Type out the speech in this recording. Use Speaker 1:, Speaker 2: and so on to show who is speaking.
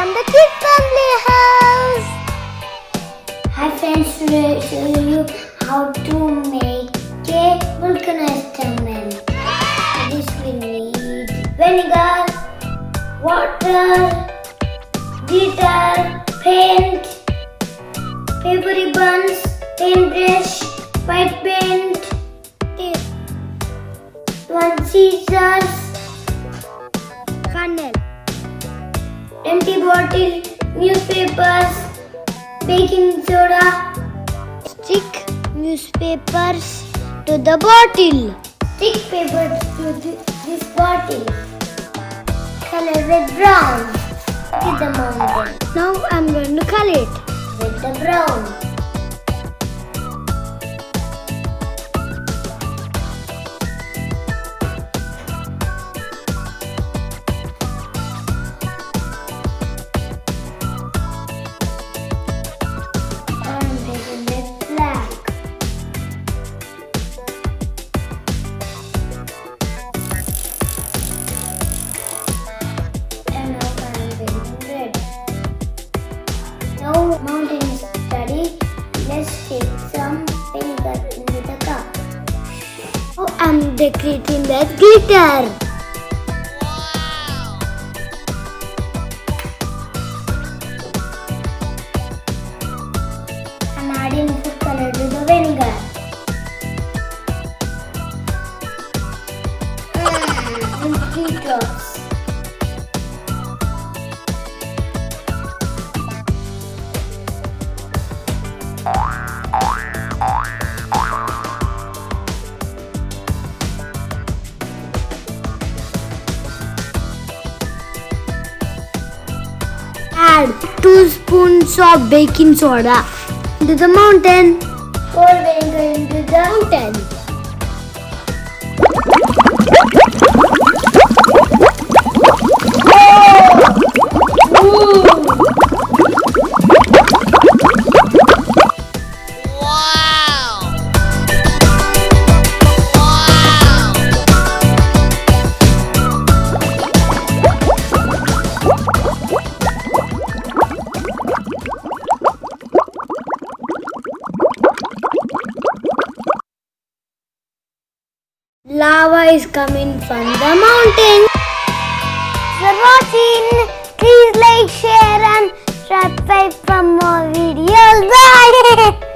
Speaker 1: from the Kidz Fun Playhouse.
Speaker 2: Hi friends, today I'll show you how to make a volcano instrument. For this we need vinegar, water, glitter, paint, paper ribbons, paintbrush, white paint, one scissors,
Speaker 1: Funnel.
Speaker 2: empty bottle, newspapers, baking soda.
Speaker 1: Stick newspapers to the bottle.
Speaker 2: Stick paper to this bottle. Color with brown. With the mountain.
Speaker 1: Now I'm going to color it.
Speaker 2: With the brown. And with black. And now I'm painting red. Now mountain is ready. Let's take some vinegar into the cup.
Speaker 1: Now I'm decorating with glitter.
Speaker 2: I'm adding food color to the vinegar. And 3 drops.
Speaker 1: Add 2 spoons of baking soda into the mountain.
Speaker 2: Pour vinegar into the
Speaker 1: Mountain. Lava is coming from the mountain.
Speaker 2: For watching, please like, share and subscribe for more videos. Bye!